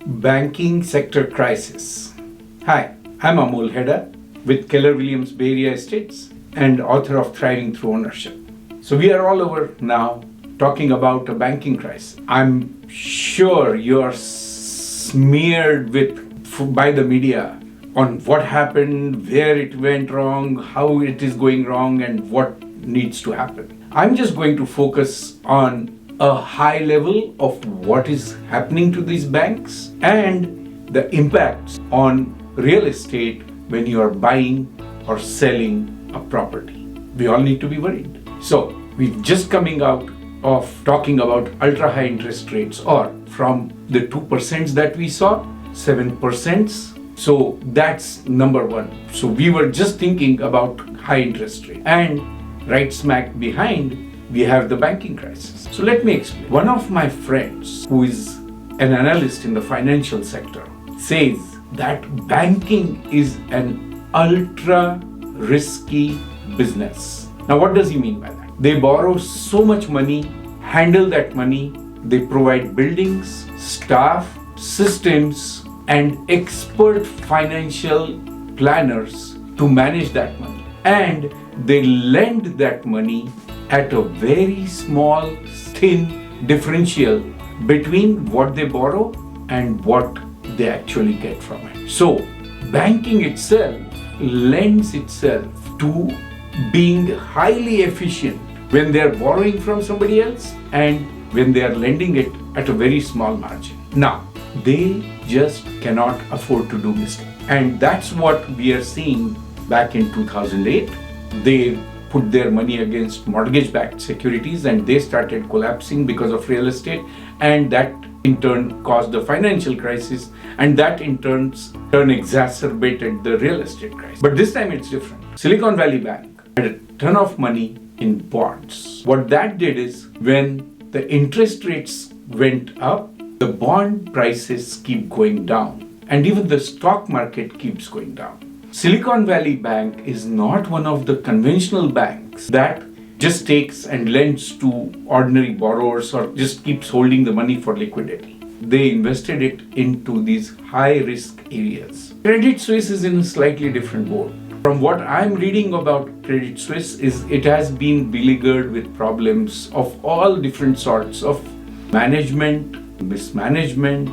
Banking sector crisis. Hi, I'm Amol Heda with Keller Williams Bay Area Estates and author of Thriving Through Ownership. So we are all over now talking about a banking crisis. I'm sure you are smeared by the media on what happened, where it went wrong, how it is going wrong, and what needs to happen. I'm just going to focus on a high level of what is happening to these banks and the impacts on real estate when you are buying or selling a property. We all need to be worried. So we've just coming out of talking about ultra high interest rates, or from the 2% that we saw, 7%. So that's number one. So we were just thinking about high interest rate, and right smack behind we have the banking crisis. So let me explain. One of my friends who is an analyst in the financial sector says that banking is an ultra risky business. Now what does he mean by that? They borrow so much money, handle that money, they provide buildings, staff, systems, and expert financial planners to manage that money. And they lend that money at a very small, thin differential between what they borrow and what they actually get from it. So, banking itself lends itself to being highly efficient when they are borrowing from somebody else and when they are lending it at a very small margin. Now, they just cannot afford to do mistakes. And that's what we are seeing back in 2008. They put their money against mortgage-backed securities and they started collapsing because of real estate, and that in turn caused the financial crisis, and that in turn exacerbated the real estate crisis. But this time it's different. Silicon Valley Bank had a ton of money in bonds. What that did is, when the interest rates went up, the bond prices keep going down, and even the stock market keeps going down. Silicon Valley Bank is not one of the conventional banks that just takes and lends to ordinary borrowers or just keeps holding the money for liquidity. They invested it into these high risk areas. Credit Suisse is in a slightly different boat. From what I'm reading about Credit Suisse is it has been beleaguered with problems of all different sorts of management, mismanagement,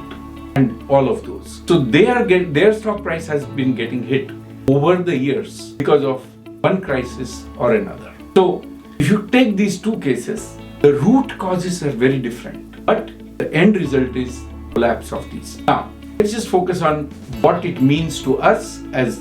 and all of those. So their stock price has been getting hit over the years because of one crisis or another. So if you take these two cases, the root causes are very different, but the end result is collapse of these. Now, let's just focus on what it means to us as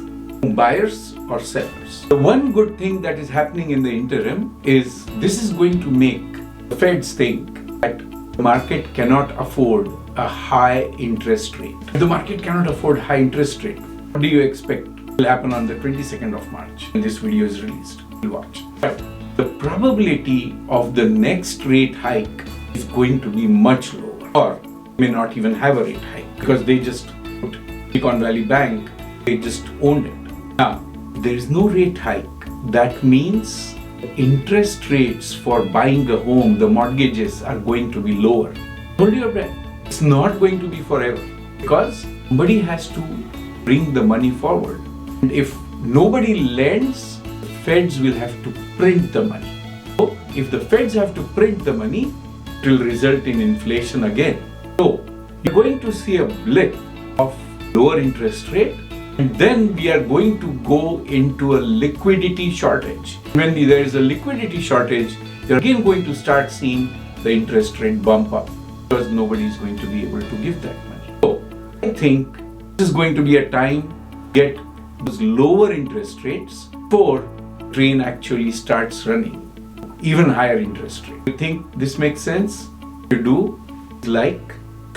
buyers or sellers. The one good thing that is happening in the interim is this is going to make the Feds think that the market cannot afford a high interest rate. If the market cannot afford high interest rate, what do you expect will happen on the 22nd of March when this video is released? We'll watch. But the probability of the next rate hike is going to be much lower, or may not even have a rate hike, because they just put Silicon Valley Bank, they just owned it. Now, there is no rate hike. That means the interest rates for buying a home, the mortgages, are going to be lower. Hold your breath. It's not going to be forever, because somebody has to bring the money forward. And if nobody lends, the Feds will have to print the money. So if the Feds have to print the money, it will result in inflation again. So you're going to see a blip of lower interest rate, and then we are going to go into a liquidity shortage. When there is a liquidity shortage, you're again going to start seeing the interest rate bump up, because nobody is going to be able to give that money. So I think this is going to be a time to get those lower interest rates before the train actually starts running even higher interest rate. You think this makes sense? If you do, like,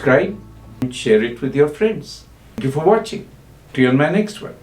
subscribe, and share it with your friends. Thank you for watching. See you on my next one.